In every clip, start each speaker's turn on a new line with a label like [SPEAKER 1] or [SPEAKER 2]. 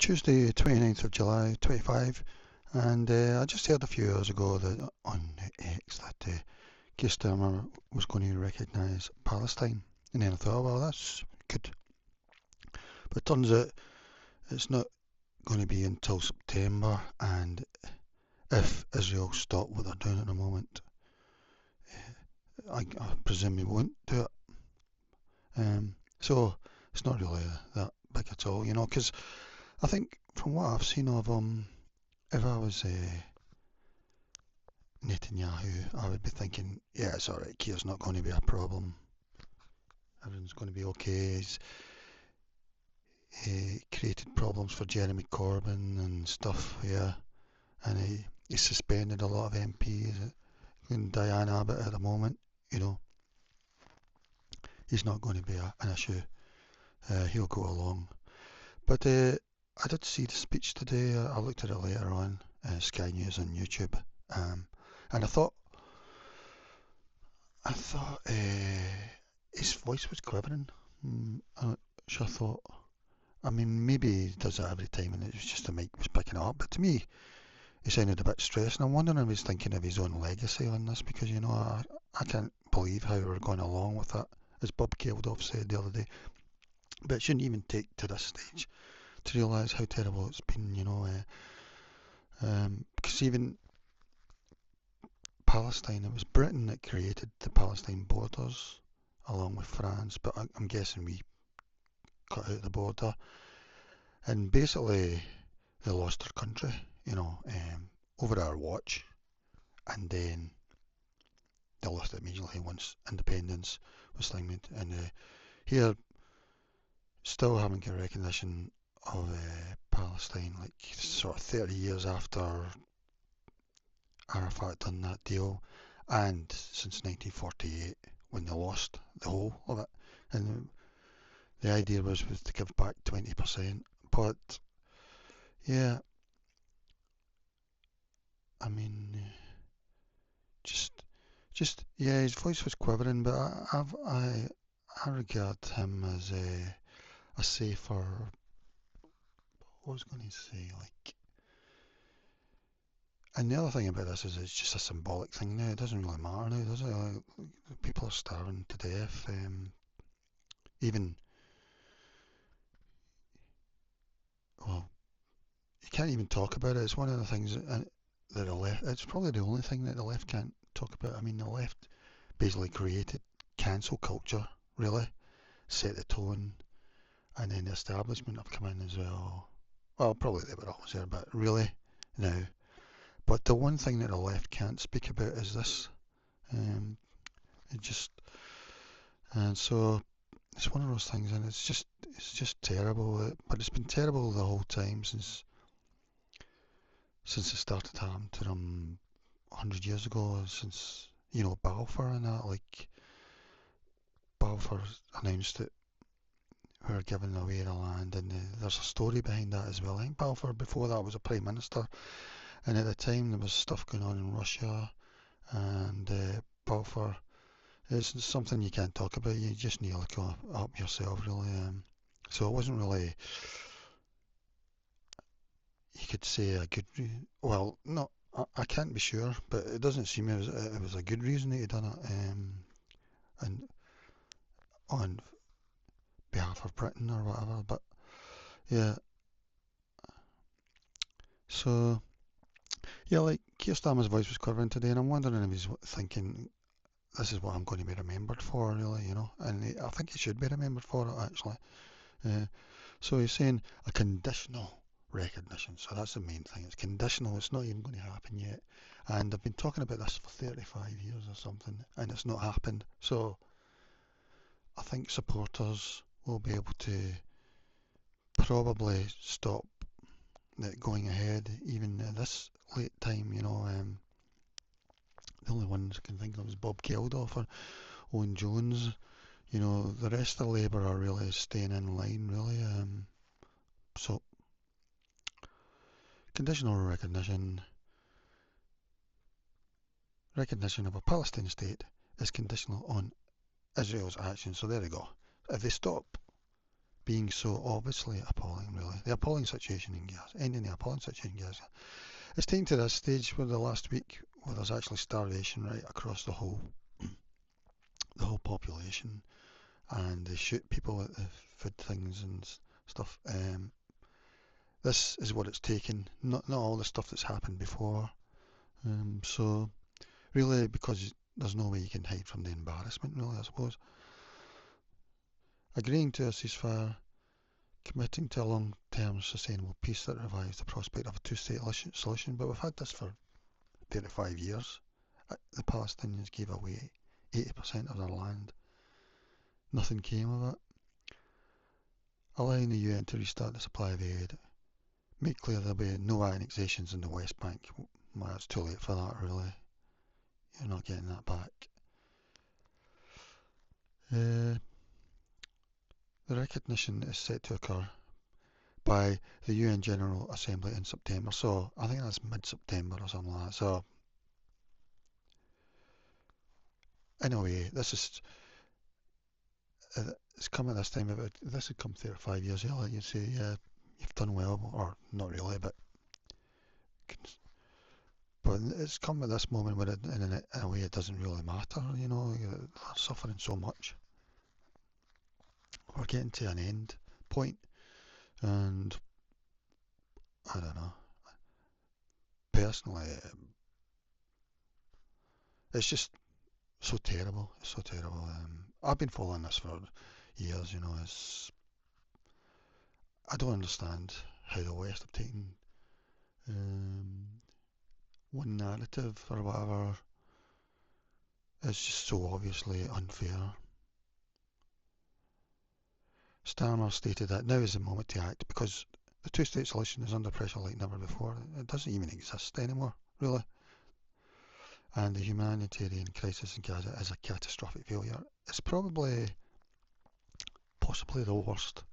[SPEAKER 1] Tuesday, 29th of July 25, and I just heard a few hours ago that on X that Keir was going to recognise Palestine, and then I thought, oh, well, that's good. But it turns out it's not going to be until September, and if Israel stop what they're doing at the moment, I presume he won't do it. So it's not really that big at all, because I think from what I've seen of him, if I was Netanyahu, I would be thinking, yeah, it's alright, Keir's not going to be a problem. Everything's going to be okay. He created problems for Jeremy Corbyn and stuff, yeah. And he suspended a lot of MPs, including Diane Abbott at the moment, you know. He's not going to be an issue. He'll go along. But I did see the speech today. I looked at it later on, Sky News on YouTube. And I thought his voice was quivering. I thought, I mean, maybe he does it every time and it was just the mic was picking it up. But to me, he sounded a bit stressed. And I'm wondering if he's thinking of his own legacy on this because, I can't believe how we're going along with it, as Bob Geldof said the other day. But it shouldn't even take to this stage to realise how terrible it's been, because even Palestine, it was Britain that created the Palestine borders along with France, but I'm guessing we cut out the border. And basically, they lost their country, over our watch, and then they lost it immediately once independence was claimed. And here, still haven't got recognition of Palestine, like sort of 30 years after Arafat done that deal, and since 1948 when they lost the whole of it. And the idea was to give back 20%, but yeah, I mean, just yeah, his voice was quivering, but I regard him as a safer. What was I going to say? Like, and the other thing about this is it's just a symbolic thing now. It doesn't really matter now, does it? People are starving to death. Even well, you can't even talk about it. It's one of the things that the left. It's probably the only thing that the left can't talk about. I mean, the left basically created cancel culture, really set the tone, and then the establishment have come in as well. Well, probably they were always there, but really now. But the one thing that the left can't speak about is this. Um, it just and so it's one of those things, and it's just terrible. But it's been terrible the whole time since it started happening to them 100 years ago. Since Balfour and that, like Balfour announced that we were giving away the land, and there's a story behind that as well. I think Balfour before that was a prime minister, and at the time there was stuff going on in Russia, and Balfour is something you can't talk about. You just need to look up yourself, really. So it wasn't really, you could say a good, well, no, I can't be sure, but it doesn't seem it was a good reason that he done it, and on behalf of Britain or whatever. But yeah, so yeah, like Keir Starmer's voice was quivering today, and I'm wondering if he's thinking this is what I'm going to be remembered for, really, and I think he should be remembered for it actually. Uh, so he's saying a conditional recognition. So that's the main thing. It's conditional. It's not even going to happen yet. And I've been talking about this for 35 years or something, and it's not happened. So I think supporters will be able to probably stop it going ahead, even at this late time. The only ones I can think of is Bob Geldof or Owen Jones. The rest of Labour are really staying in line, really. So conditional recognition of a Palestinian state is conditional on Israel's action. So there you go. If they stop being so obviously appalling, really. The appalling situation in Gaza, ending the appalling situation in Gaza. It's taken to this stage where the last week where there's actually starvation right across the whole population, and they shoot people at the food things and stuff. This is what it's taken, not all the stuff that's happened before. So really, because there's no way you can hide from the embarrassment, really, I suppose. Agreeing to a ceasefire, committing to a long-term sustainable peace that revives the prospect of a two-state solution, but we've had this for 35 years. The Palestinians gave away 80% of their land. Nothing came of it. Allowing the UN to restart the supply of aid. Make clear there'll be no annexations in the West Bank. Well, it's too late for that, really. You're not getting that back. The recognition is set to occur by the UN General Assembly in September. So I think that's mid-September or something like that. So in a way, it's come at this time. This had come 35 years earlier. You'd say, yeah, you've done well, or not really, but it's come at this moment where, in a way, it doesn't really matter. You know, they're suffering so much. We're getting to an end point, and I don't know. Personally, it's just so terrible. It's so terrible. I've been following this for years. You know, I don't understand how the West have taken one narrative or whatever. It's just so obviously unfair. Starmer stated that now is the moment to act because the two-state solution is under pressure like never before. It doesn't even exist anymore, really. And the humanitarian crisis in Gaza is a catastrophic failure. It's possibly the worst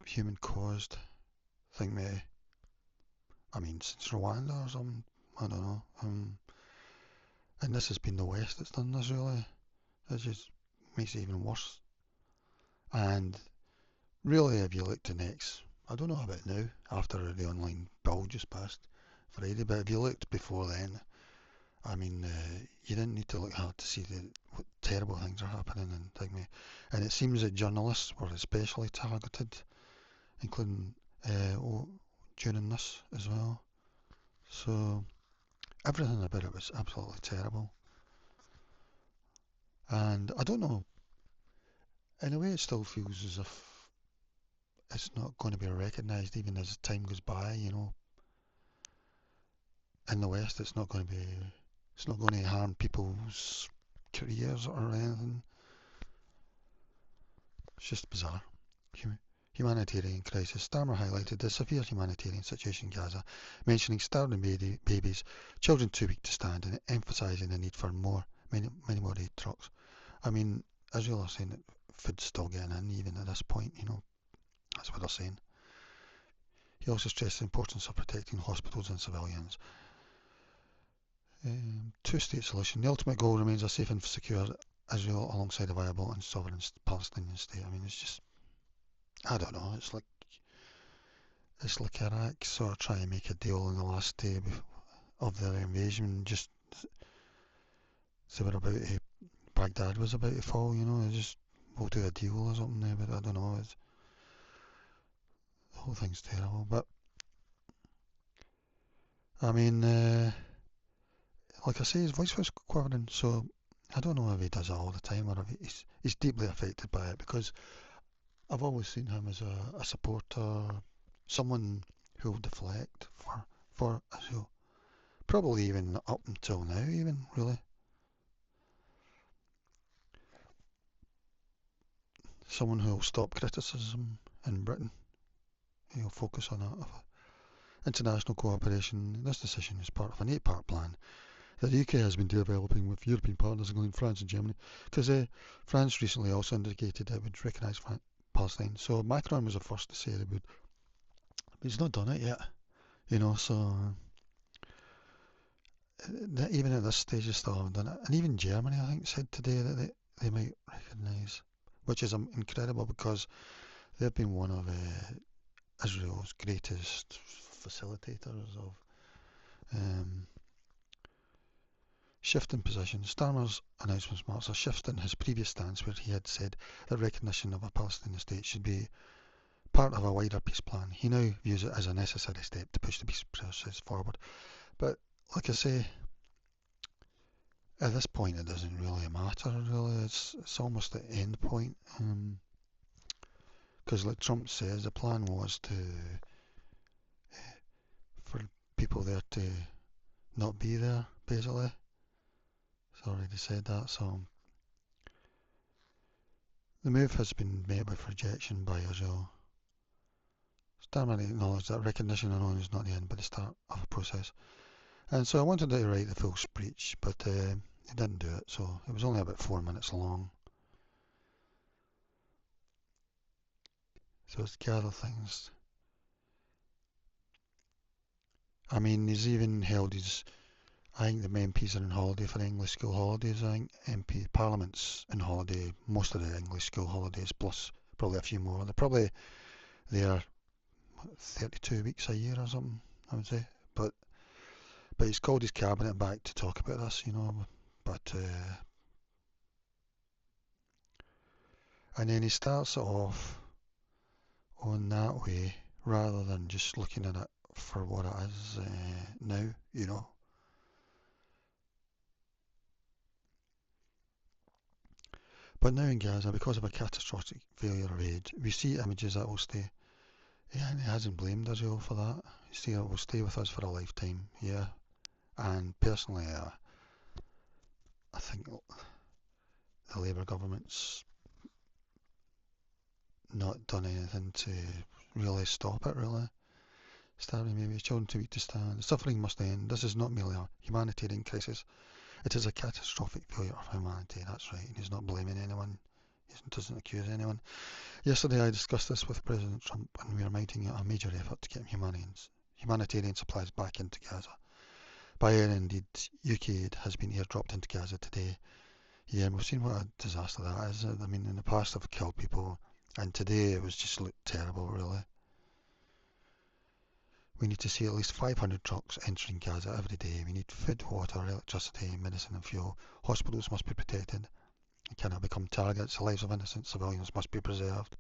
[SPEAKER 1] human-caused thing since Rwanda or something. I don't know. And this has been the West that's done this, really. It just makes it even worse. And really, if you look to next, I don't know about now, after the online bill just passed Friday, but if you looked before then, you didn't need to look hard to see what terrible things are happening and it seems that journalists were especially targeted, including during this as well. So everything about it was absolutely terrible. And I don't know, in a way it still feels as if it's not going to be recognised even as time goes by, you know. In the West it's not going to harm people's careers or anything. It's just bizarre. Humanitarian crisis. Starmer highlighted the severe humanitarian situation in Gaza, mentioning starving babies, children too weak to stand, and emphasising the need for many more aid trucks. Israel are saying that food's still getting in even at this point, you know. That's what they're saying. He also stressed the importance of protecting hospitals and civilians. Two-state solution. The ultimate goal remains a safe and secure Israel alongside a viable and sovereign Palestinian state. It's just, I don't know. It's like Iraq sort of trying to make a deal on the last day of their invasion. Just they were about to, Baghdad was about to fall. You know, we'll do a deal or something there. But I don't know. The whole thing's terrible. But like I say, his voice was quivering, so I don't know if he does it all the time or if he's deeply affected by it, because I've always seen him as a supporter, someone who will deflect for Israel. Probably even up until now, even, really. Someone who will stop criticism in Britain. He'll focus on international cooperation. This decision is part of an 8-part plan that the UK has been developing with European partners, including France and Germany, because France recently also indicated it would recognise Palestine. So Macron was the first to say it would, but he's not done it yet, you know. So even at this stage, they still haven't done it. And even Germany, I think, said today that they might recognise, which is incredible because they've been one of Israel's greatest facilitators of um, shifting positions. Starmer's announcement marks a shift in his previous stance, where he had said that recognition of a Palestinian state should be part of a wider peace plan. He now views it as a necessary step to push the peace process forward. But like I say, at this point it doesn't really matter. Really, it's almost the end point. Because like Trump says, the plan was for people there to not be there, basically. He's already said that, so the move has been met with rejection by Israel. Starmer acknowledged that recognition alone is not the end but the start of a process. And so I wanted to write the full speech, but he didn't do it, so it was only about 4 minutes long. So let's gather things. I mean, he's even held his, I think the MPs are on holiday for English school holidays. I think Parliament's on holiday, most of the English school holidays, plus probably a few more. They're probably there 32 weeks a year or something, I would say. But he's called his cabinet back to talk about this, But and then he starts it off on that way rather than just looking at it for what it is now. But now in Gaza, because of a catastrophic failure of aid, we see images that will stay. Yeah, and he hasn't blamed Israel for that. It will stay with us for a lifetime, yeah. And personally, I think the Labour government's not done anything to really stop it, really. Starving maybe children too weak to stand. The suffering must end. This is not merely a humanitarian crisis. It is a catastrophic failure of humanity. That's right. And he's not blaming anyone. He doesn't accuse anyone. Yesterday I discussed this with President Trump, and we are mounting a major effort to get humanitarian supplies back into Gaza. By air, indeed, UK aid has been airdropped into Gaza today. Yeah, and we've seen what a disaster that is. I mean, in the past they've killed people, and today it was just looked terrible, really. We need to see at least 500 trucks entering Gaza every day. We need food, water, electricity, medicine and fuel. Hospitals must be protected and cannot become targets. The lives of innocent civilians must be preserved.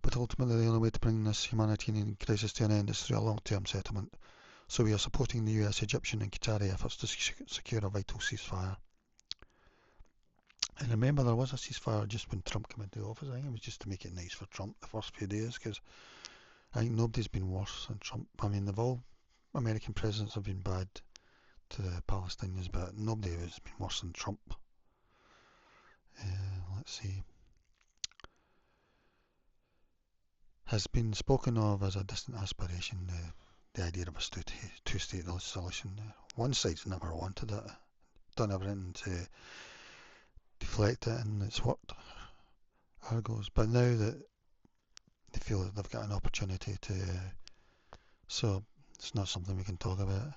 [SPEAKER 1] But ultimately the only way to bring this humanitarian crisis to an end is through a long-term settlement. So we are supporting the US, Egyptian and Qatari efforts to secure a vital ceasefire. And remember, there was a ceasefire just when Trump came into office. I think it was just to make it nice for Trump the first few days, because I think nobody's been worse than Trump. I mean, all American presidents have been bad to the Palestinians, but nobody has been worse than Trump. Let's see. Has been spoken of as a distant aspiration, the idea of a two-state solution. One side's never wanted it, done everything to deflect it, and it's worked. Argos. But now that they feel that they've got an opportunity to, so it's not something we can talk about.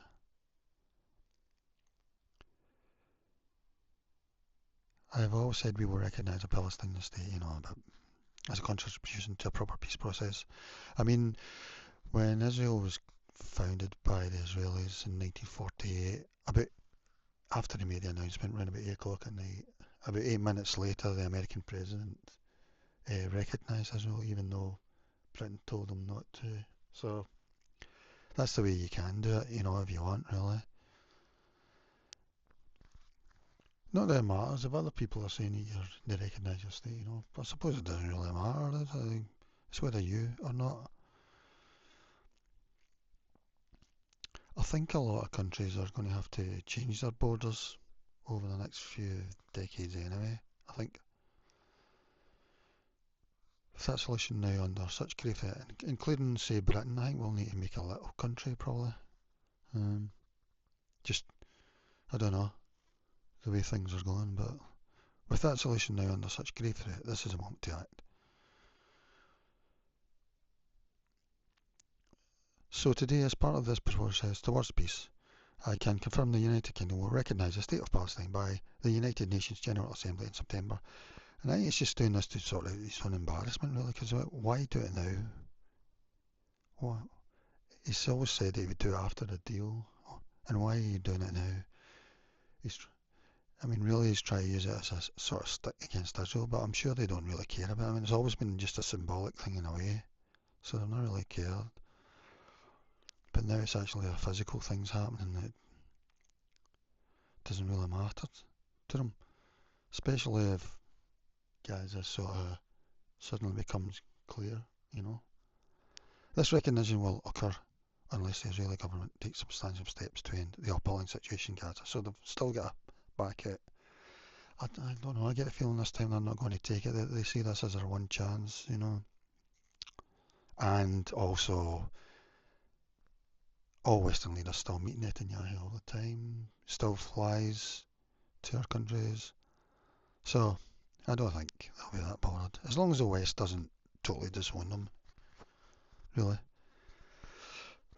[SPEAKER 1] I've always said we will recognise a Palestinian state, but as a contribution to a proper peace process. I mean, when Israel was founded by the Israelis in 1948, about after they made the announcement, around about 8 o'clock at night, about 8 minutes later, the American president recognised Israel, even though Britain told him not to. So that's the way you can do it, if you want, really. Not that it matters if other people are saying they recognise your state, But I suppose it doesn't really matter, does it? It's whether you or not. I think a lot of countries are going to have to change their borders over the next few decades anyway. I think with that solution now under such grave threat, including say Britain, I think we'll need to make a little country probably. Just, I don't know, the way things are going, but with that solution now under such grave threat, this is a moment to act. So today, as part of this process towards peace, I can confirm the United Kingdom will recognise the State of Palestine by the United Nations General Assembly in September. And I think it's just doing this to sort of his own embarrassment, really, because why do it now? What? He's always said he would do it after the deal, and why are you doing it now? He's, I mean, really, he's trying to use it as a sort of stick against Israel, but I'm sure they don't really care about it. I mean, it's always been just a symbolic thing in a way, so they're not really cared. But now it's actually a physical thing's happening that doesn't really matter to them, especially if Gaza sort of suddenly becomes clear, you know. This recognition will occur unless the Israeli government takes substantial steps to end the appalling situation in Gaza. So they've still got to back it. I don't know, I get the feeling this time they're not going to take it. They see this as their one chance, you know. And also, all Western leaders still meet Netanyahu all the time, still flies to our countries. So, I don't think they'll be that bothered. As long as the West doesn't totally disown them, really.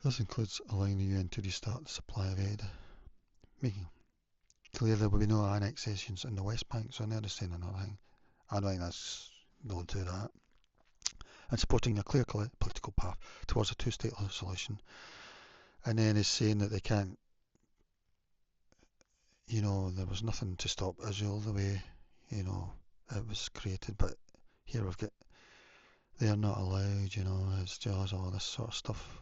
[SPEAKER 1] This includes allowing the UN to restart the supply of aid, making clear there will be no annexations in the West Bank, so now they're saying another thing. I don't think they'll do that. And supporting a clear political path towards a two-state solution. And then is saying that they can't, you know, there was nothing to stop Israel the way, you know, it was created, but here we've got, they are not allowed, you know, it's just all this sort of stuff.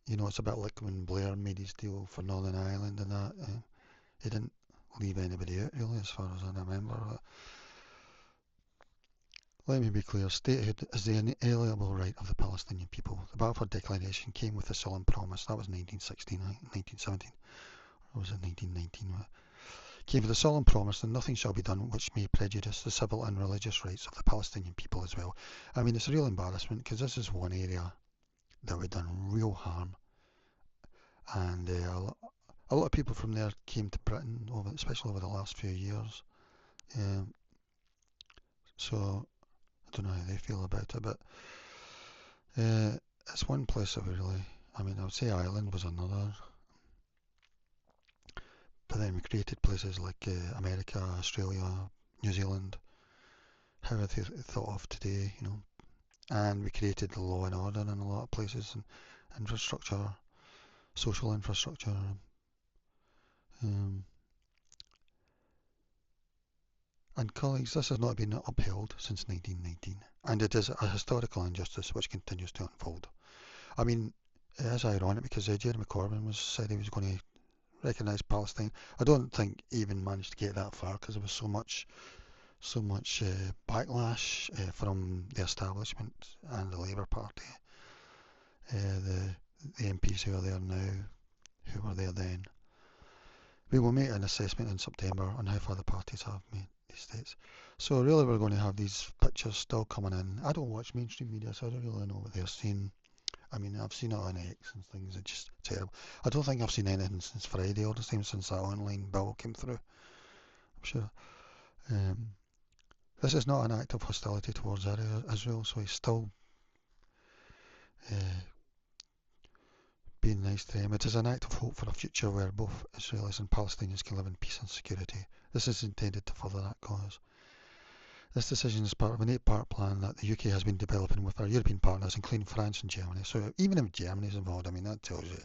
[SPEAKER 1] You know, it's a bit like when Blair made his deal for Northern Ireland and that. He didn't leave anybody out, really, as far as I remember. Let me be clear, statehood is the inalienable right of the Palestinian people. The Balfour Declaration came with a solemn promise, that was 1916, 1917, or was it 1919? Came with a solemn promise that nothing shall be done which may prejudice the civil and religious rights of the Palestinian people as well. I mean, it's a real embarrassment because this is one area that we've done real harm, and a lot of people from there came to Britain, especially over the last few years. So I don't know how they feel about it, but it's one place that we really, I mean, I would say Ireland was another, but then we created places like America, Australia, New Zealand. How are they thought of today, you know? And we created the law and order in a lot of places, and infrastructure, social infrastructure. And colleagues, this has not been upheld since 1919, and it is a historical injustice which continues to unfold. I mean, it is ironic because Jeremy Corbyn said he was going to recognise Palestine. I don't think he even managed to get that far because there was so much backlash from the establishment and the Labour Party. The MPs who are there now, who were there then. We will make an assessment in September on how far the parties have made these states. So really we're going to have these pictures still coming in. I don't watch mainstream media, so I don't really know what they're seeing. I mean, I've seen it on X and things, it's just terrible. I don't think I've seen anything since Friday or the same since that online bill came through. I'm sure. This is not an act of hostility towards Israel, so he's still being nice to them. It is an act of hope for a future where both Israelis and Palestinians can live in peace and security. This is intended to further that cause. This decision is part of an 8-part plan that the UK has been developing with our European partners, including France and Germany. So even if Germany is involved, I mean, that tells you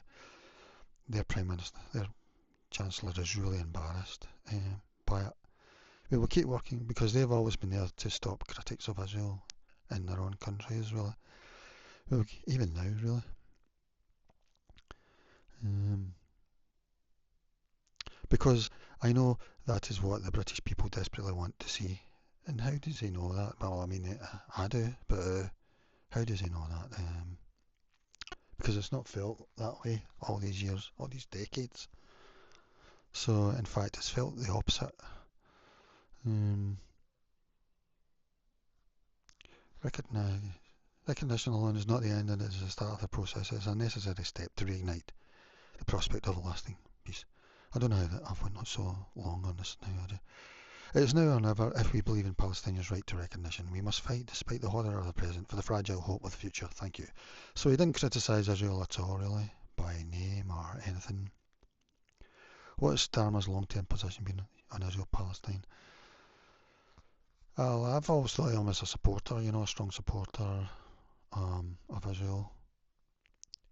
[SPEAKER 1] their Prime Minister, their Chancellor is really embarrassed by it. We will keep working because they've always been there to stop critics of Israel in their own countries, really. Even now, really. Because I know that is what the British people desperately want to see. And how does he know that? Well, I mean, I do, but how does he know that? Because it's not felt that way all these years, all these decades. So, in fact, it's felt the opposite. Recognition alone is not the end, and it is the start of the process. It is a necessary step to reignite the prospect of a lasting peace. I don't know how I've went on so long on this now. It is now or never if we believe in Palestinians' right to recognition. We must fight, despite the horror of the present, for the fragile hope of the future. Thank you. So he didn't criticise Israel at all, really, by name or anything. What has Starmer's long-term position been on Israel-Palestine? Well, I've always thought of him as a supporter, a strong supporter of Israel.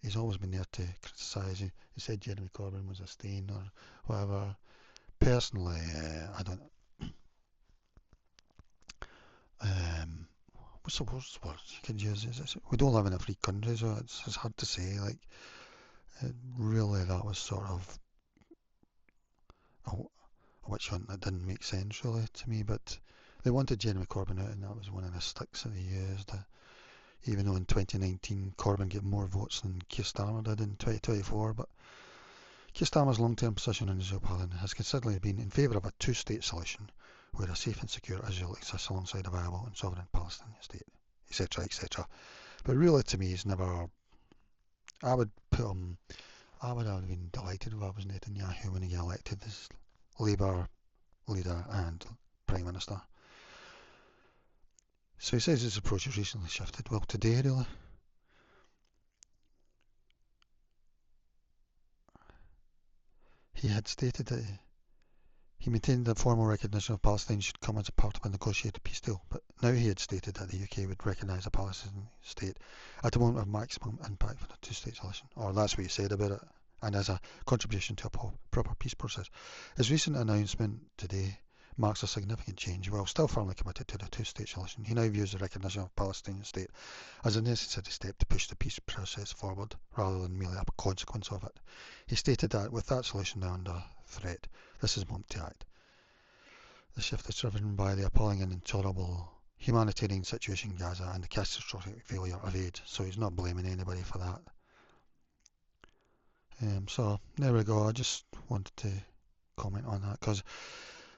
[SPEAKER 1] He's always been there to criticise. He said Jeremy Corbyn was a stain or whatever. Personally, I don't. Um, what's the worst word you could use? We don't live in a free country, so it's hard to say. Like, really, that was sort of a, a witch hunt that didn't make sense, really, to me. But they wanted Jeremy Corbyn out, and that was one of the sticks that they used. Even though in 2019 Corbyn got more votes than Keir Starmer did in 2024, but Keir Starmer's long-term position on Israel-Palestine has consistently been in favour of a two-state solution, where a safe and secure Israel exists alongside a viable and sovereign Palestinian state, etc., etc. But really, to me, he's never. I would put him. I would have been delighted if I was Netanyahu when he got elected as Labour leader and Prime Minister. So he says his approach has recently shifted. Well, today, really. He had stated that he maintained that formal recognition of Palestine should come as a part of a negotiated peace deal, but now he had stated that the UK would recognise a Palestinian state at a moment of maximum impact for the two-state solution, or that's what he said about it, and as a contribution to a proper peace process. His recent announcement today marks a significant change. While still firmly committed to the two-state solution, he now views the recognition of a Palestinian state as a necessary step to push the peace process forward, rather than merely a consequence of it. He stated that with that solution now under threat, this is moment to act. The shift is driven by the appalling and intolerable humanitarian situation in Gaza and the catastrophic failure of aid, so he's not blaming anybody for that. So there we go. I just wanted to comment on that, because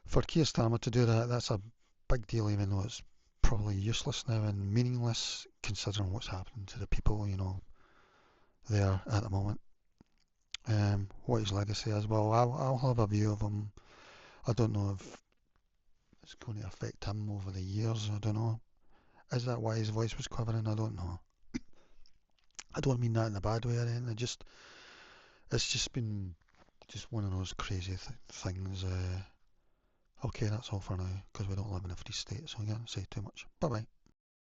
[SPEAKER 1] for Keir Starmer to do that, that's a big deal, even though it's probably useless now and meaningless considering what's happening to the people, there at the moment. What his legacy is, well, I'll have a view of him. I don't know if it's going to affect him over the years. I don't know. Is that why his voice was quivering? I don't know. I don't mean that in a bad way or anything. It's just been just one of those crazy things. Okay, that's all for now, because we don't live in a free state, so I can't say too much. Bye bye.